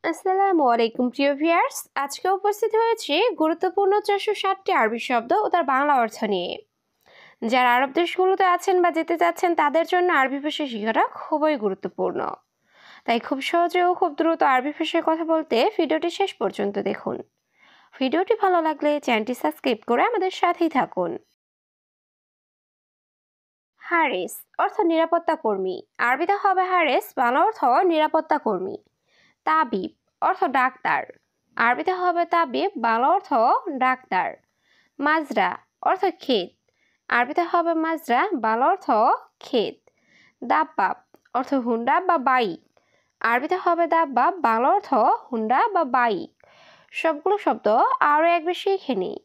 আসসালামু আলাইকুম প্রিয় ভিউয়ার্স, আজকে উপস্থিত হয়েছে গুরুত্বপূর্ণ 460টি আরবি শব্দ ও তার বাংলা অর্থ নিয়ে। যারা আরব দেশগুলোতে আছেন বা যেতে চাচ্ছেন তাদের জন্য আরবি ভাষা শেখাটা খুবই গুরুত্বপূর্ণ। তাই খুব সহজে ও খুব দ্রুত আরবি ভাষায় কথা বলতে ভিডিওটি শেষ পর্যন্ত দেখুন। ভিডিওটি ভালো লাগলে চ্যানেলটি সাবস্ক্রাইব করে আমাদের সাথেই থাকুন। হারেস অর্থ নিরাপত্তা কর্মী। আরবিতে হবে হারেস, বাংলা অর্থ নিরাপত্তা কর্মী। তাবিব অর্থ ডাক্তার। আরবিতে হবে তাবিব, বাংলা অর্থ ডাক্তার। মাজরা অর্থ ক্ষেত। আরবিতে হবে মাজরা, বাংলা অর্থ ক্ষেত। দাব্বাব অর্থ হুন্ডা বা বাইক। আরবিতে হবে দাব্বাব, বাংলা অর্থ হুন্ডা বা বাইক। সবগুলো শব্দ আরও একবার শিখে নিই।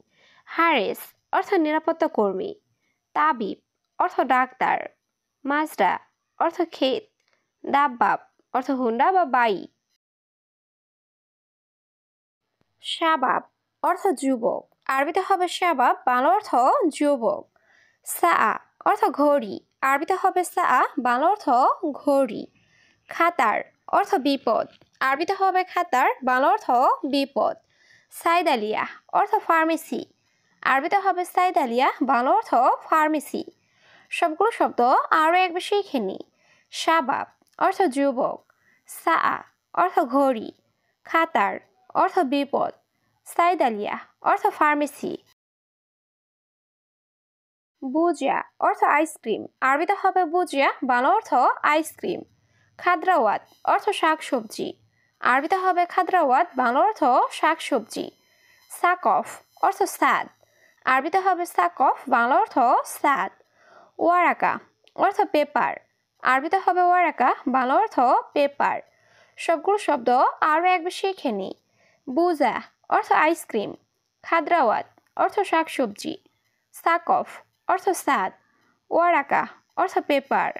হারেস অর্থ নিরাপত্তা কর্মী। তাবিব অর্থ ডাক্তার। মাজরা অর্থ ক্ষেত। দাব্বাব অর্থ হুন্ডা বা বাইক। শাবাব অর্থ যুবক। আরবিতে হবে শাবাব, বাংলা অর্থ যুবক। সা অর্থ ঘড়ি। আরবিতে হবে সা, বাংলা অর্থ ঘড়ি। খাতার অর্থ বিপদ। আরবিতে হবে খাতার, বাংলা অর্থ বিপদ। সাইদালিয়া অর্থ ফার্মেসি। আরবিতে হবে সাইদালিয়া, বাংলা অর্থ ফার্মেসি। সবগুলো শব্দ আরও একবার শিখে নিই। শাবাব অর্থ যুবক। সা অর্থ ঘড়ি। খাতার অর্থ বিপদ। সাইদালিয়া অর্থ ফার্মেসি। বুজিয়া অর্থ আইসক্রিম। আরবিতে হবে বুজিয়া, বাংলা অর্থ আইসক্রিম। খাদ্রাওয়াত অর্থ শাকসবজি। আরবিতে হবে খাদ্রাওয়াত, বাংলা অর্থ শাকসবজি। সাকফ অর্থ সাদ। আরবিতে হবে সাকফ, বাংলা অর্থ সাদ। ওয়ারাকা অর্থ পেপার। আরবিতে হবে ওয়ারাকা, বাংলা অর্থ পেপার। সবগুলো শব্দ আরও একবার শিখে নিই। বুজা অর্থ আইসক্রিম। খাদ্রাওয়াত অর্থ শাকসবজি। সাকফ অর্থ সাদ। ওয়ারাকা অর্থ পেপার।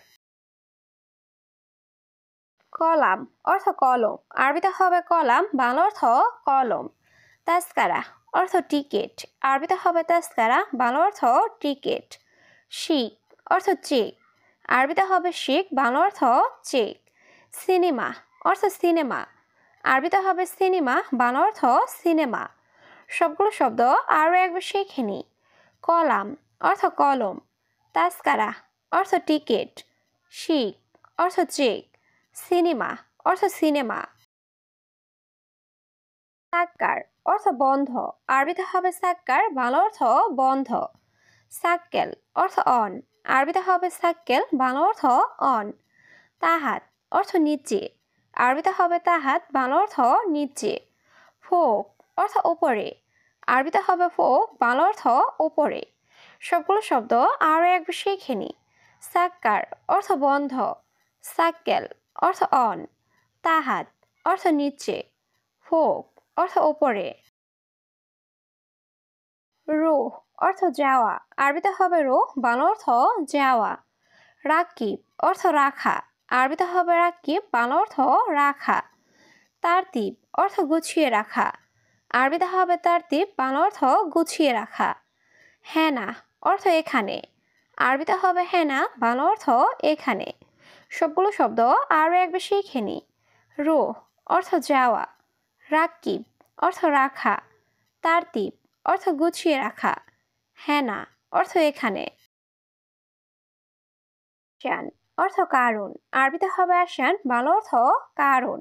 কলাম অর্থ কলম। আরবিতে হবে কলাম, বাংলা অর্থ কলম। তাস্কারা অর্থ টিকিট। আরবিতে হবে তাস্কারা, বাংলা অর্থ টিকিট। শিক অর্থ চেক। আরবিতে হবে শিক, বাংলা অর্থ চেক। সিনেমা অর্থ সিনেমা। আরবিতে হবে সিনেমা, বাংলা অর্থ সিনেমা। সবগুলো শব্দ আরও একবার শিখে নিই। কলাম অর্থ কলম। তাস্কারা অর্থ টিকিট। শিক অর্থ চেক। সিনেমা অর্থ সিনেমা। সাক্কার অর্থ বন্ধ। আরবিতে হবে সাক্কার, বাংলা অর্থ বন্ধ। সাক্কেল অর্থ অন। আরবিতে হবে সাক্কেল, বাংলা অর্থ অন। তাহাত অর্থ নিচে। আরবিতে হবে তাহাত, বাংলা অর্থ নিচে। ফোক অর্থ ওপরে। আরবিতে হবে ফোক, বাংলা অর্থ ওপরে। সবগুলো শব্দ আরও একবার শিখে নিই। সাক্কার অর্থ বন্ধ। সাক্কেল অর্থ অন। তাহাত অর্থ নিচে। ফোক অর্থ ওপরে। রুহ অর্থ যাওয়া। আরবিতে হবে রুহ, বাংলা অর্থ যাওয়া। রাকিব অর্থ রাখা। আরবিতে হবে রাকিব, বাংলা অর্থ রাখা। তারতিব অর্থ গুছিয়ে রাখা। আরবিতে হবে তারতিব, বাংলা অর্থ গুছিয়ে রাখা। হেনা অর্থ এখানে। আরবিতে হবে হেনা, বাংলা অর্থ এখানে। সবগুলো শব্দ আরও একবার শিখে নিই। রুহ অর্থ যাওয়া। রাকিব অর্থ রাখা। তারতিব অর্থ গুছিয়ে রাখা। হেনা অর্থ এখানে। আসান অর্থ কারণ। আরবিতে হবে আসান, বাংলা অর্থ কারণ।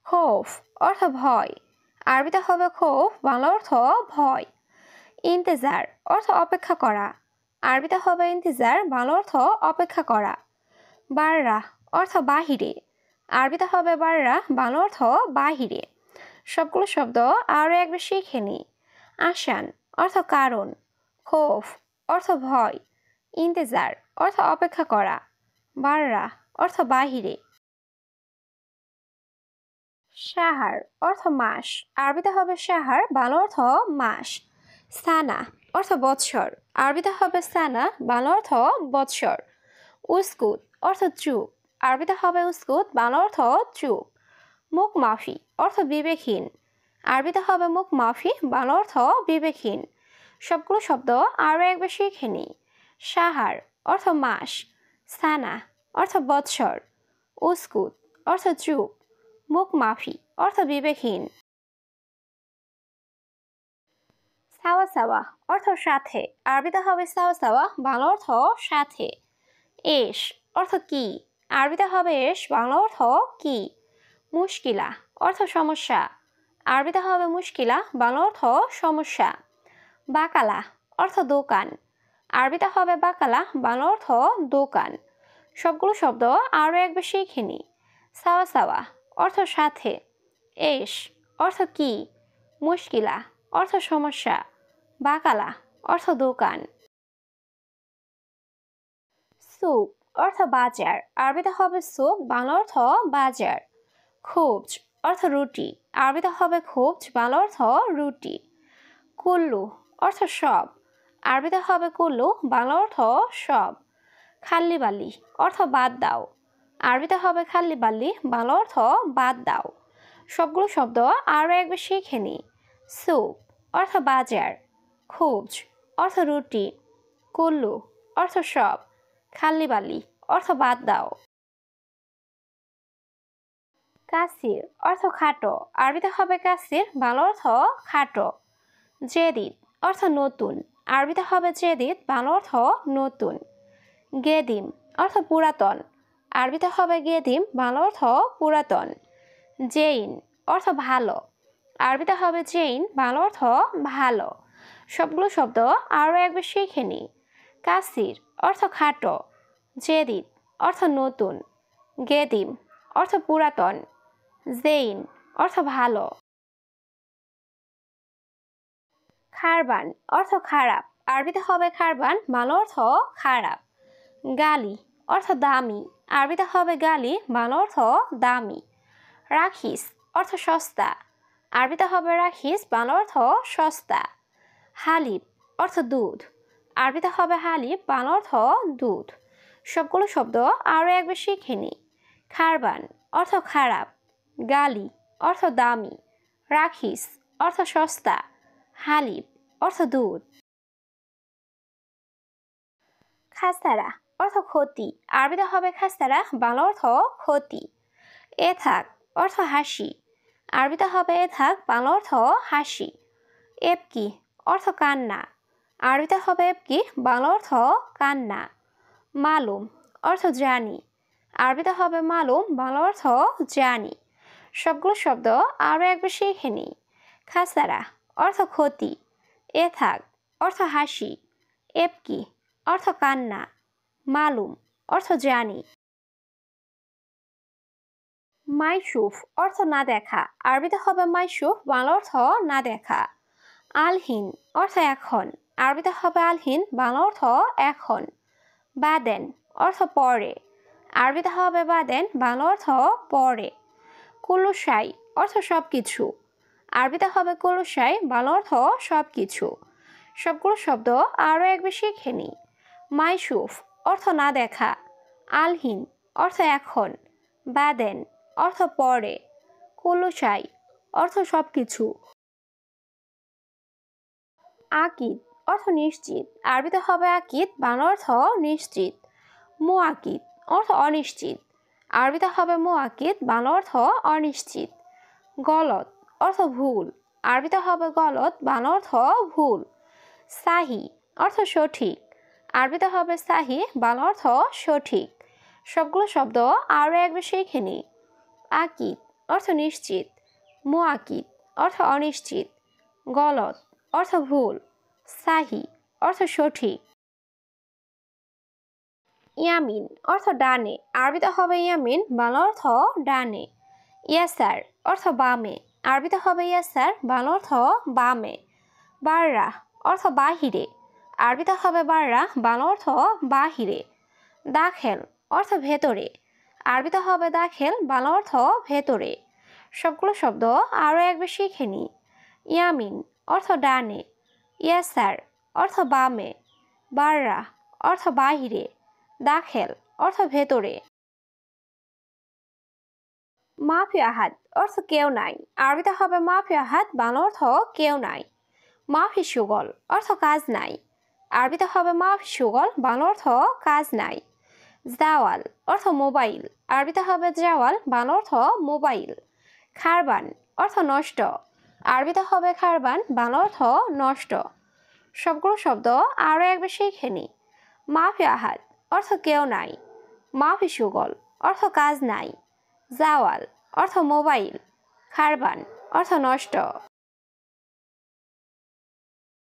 খৌফ অর্থ ভয়। আরবিতে হবে খৌফ, বাংলা অর্থ ভয়। ইন্তেজার অর্থ অপেক্ষা করা। আরবিতে হবে ইন্তেজার, বাংলা অর্থ অপেক্ষা করা। বাররা অর্থ বাহিরে। আরবিতে হবে বাররা, বাংলা অর্থ বাহিরে। সবগুলো শব্দ আরও একবার শিখে নিই। আসান অর্থ কারণ। খৌফ অর্থ ভয়। ইন্তেজার অর্থ অপেক্ষা করা। বাররা অর্থ বাহিরে। শাহার অর্থ মাস। আরবিতে হবে শাহার, বাংলা অর্থ মাস। সানা অর্থ বৎসর। আরবিতে হবে সানা, বাংলা অর্থ বৎসর। উস্কুত অর্থ চুপ। আরবিতে হবে উস্কুত, বাংলা অর্থ চুপ। মুখ মাফি অর্থ বিবেকহীন। আরবিতে হবে মুখ মাফি, বাংলা অর্থ বিবেকহীন। সবগুলো শব্দ আরও একবার শিখে নিই। শাহার অর্থ মাস। সানা অর্থ বৎসর। উস্কুত অর্থ চুপ। মুখ মাফি অর্থ বিবেকহীন। সাওয়া সাওয়া অর্থ সাথে, আরবিতে হবে সাওয়া সাওয়া, বাংলা অর্থ সাথে। এস অর্থ কি, আরবিতে হবে এস, বাংলা অর্থ কি। মুশকিলা অর্থ সমস্যা, আরবিতে হবে মুশকিলা, বাংলা অর্থ সমস্যা। বাকালা অর্থ দোকান, আরবিতে হবে বাকালা, বাংলা অর্থ দোকান। সবগুলো শব্দ আরও একবার শিখে নিই। সাওয়া সাওয়া অর্থ সাথে, এস অর্থ কি, মুশকিলা অর্থ সমস্যা, বাকালা অর্থ দোকান। সুপ অর্থ বাজার, আরবিতে হবে সুপ, বাংলা অর্থ বাজার। খুবজ অর্থ রুটি, আরবিতে হবে খুবজ, বাংলা অর্থ রুটি। কুল্লু অর্থ সব, আরবিতে হবে কুল্লু, বাংলা অর্থ সব। খাল্লি বাল্লি অর্থ বাদ দাও, আরবিতে হবে খাল্লি বাল্লি, বাংলা অর্থ বাদ দাও। সবগুলো শব্দ আরও একবার শিখে নিই। সুপ অর্থ বাজার, খুবজ অর্থ রুটি, কুল্লু অর্থ সব, খাল্লি বাল্লি অর্থ বাদ দাও। কাসির অর্থ খাটো, আরবিতে হবে কাসির, বাংলা অর্থ খাটো। জেদিদ অর্থ নতুন, আরবিতে হবে জেদিদ, বাংলা অর্থ নতুন। গেদিম অর্থ পুরাতন, আরবিতে হবে গেদিম, বাংলা অর্থ পুরাতন। জেইন অর্থ ভালো, আরবিতে হবে জেইন, বাংলা অর্থ ভালো। সবগুলো শব্দ আরও একবার শিখে নিই। কাসির অর্থ খাটো, জেদিদ অর্থ নতুন, গেদিম অর্থ পুরাতন, জেইন অর্থ ভালো। খারবান অর্থ খারাপ, আরবিতে হবে খারবান, বাংলা অর্থ খারাপ। গালি অর্থ দামি, আরবিতে হবে গালি, বাংলা অর্থ দামি। রাখিস অর্থ সস্তা, আরবিতে হবে রাখিস, বাংলা অর্থ সস্তা। হালিব অর্থ দুধ, আরবিতে হবে হালিব, বাংলা অর্থ দুধ। সবগুলো শব্দ আরও একবার শিখে নিই। খারবান অর্থ খারাপ, গালি অর্থ দামি, রাখিস অর্থ সস্তা, হালিব অর্থ দুধ। খাস্তারা অর্থ ক্ষতি, আরবিতে হবে খাস্তারা, বাংলা অর্থ ক্ষতি। এথাক অর্থ হাসি, আরবিতে হবে এথাক, বাংলা অর্থ হাসি। এবকি অর্থ কান্না, আরবিতে হবে এবকি, বাংলা অর্থ কান্না। মালুম অর্থ জানি, আরবিতে হবে মালুম, বাংলা অর্থ জানি। সবগুলো শব্দ আরও একবার শিখে নিই। খাসারা অর্থ ক্ষতি, এথাক অর্থ হাসি, এবকি অর্থ কান্না, মালুম অর্থ জানি। মাইশুফ অর্থ না দেখা, আরবিতে হবে মাইশুফ, বাংলা অর্থ না দেখা। আলহিন অর্থ এখন, আরবিতে হবে আলহিন, বাংলা অর্থ এখন। বাদেন অর্থ পরে, আরবিতে হবে বাদেন, বাংলা অর্থ পরে। কুলুসাই অর্থ সব কিছু, আরবিতে হবে কুলুসাই, বাংলা অর্থ সব কিছু। সবগুলো শব্দ আরও একবার শিখে নিই। মাইশুফ অর্থ না দেখা, আলহিন অর্থ এখন, বাদেন অর্থ পরে, কুলুসাই অর্থ সব কিছু। আকিদ অর্থ নিশ্চিত, আরবিতে হবে আকিদ, বাংলা অর্থ নিশ্চিত। মুআকিদ অর্থ অনিশ্চিত, আরবিতে হবে মুআকিদ, বাংলা অর্থ অনিশ্চিত। গলত অর্থ ভুল, আরবিতে হবে গলত, বাংলা অর্থ ভুল। সাহি অর্থ সঠিক, আরবিতে হবে সাহি, বাংলা অর্থ সঠিক। সবগুলো শব্দ আরও একবার শিখে নিই। আকিদ অর্থ নিশ্চিত, মুআকিদ অর্থ অনিশ্চিত, গলত অর্থ ভুল, সাহি অর্থ সঠিক। ইয়ামিন অর্থ ডানে, আরবিতে হবে ইয়ামিন, বাংলা অর্থ ডানে। ইয়াসার অর্থ বামে, আরবিতে হবে ইয়াসার, বাংলা অর্থ বামে। বাররা অর্থ বাহিরে, আরবিতে হবে বাররা, বাংলা অর্থ বাহিরে। দাখেল অর্থ ভেতরে, আরবিতে হবে দাখেল, বাংলা অর্থ ভেতরে। সবগুলো শব্দ আরও একবার শিখে নিই। ইয়ামিন অর্থ ডানে, ইয়াসার অর্থ বামে, বাররা অর্থ বাহিরে, দাখেল অর্থ ভেতরে। মাফি আহাদ অর্থ কেউ নাই, আরবিতে হবে মাফি আহাদ, বাংলা অর্থ কেউ নাই। মাফি সুগল অর্থ কাজ নাই, আরবিতে হবে মাফি সুগল, বাংলা অর্থ কাজ নাই। জাওয়াল অর্থ মোবাইল, আরবিতে হবে জাওয়াল, বাংলা অর্থ মোবাইল। খারবান অর্থ নষ্ট, আরবিতে হবে খারবান, বাংলা অর্থ নষ্ট। সবগুলো শব্দ আরও একবার শিখে নি। মাফি আহাদ অর্থ কেউ নাই, মাফি সুগল অর্থ কাজ নাই, জাওয়াল অর্থ মোবাইল, খারবান অর্থ নষ্ট।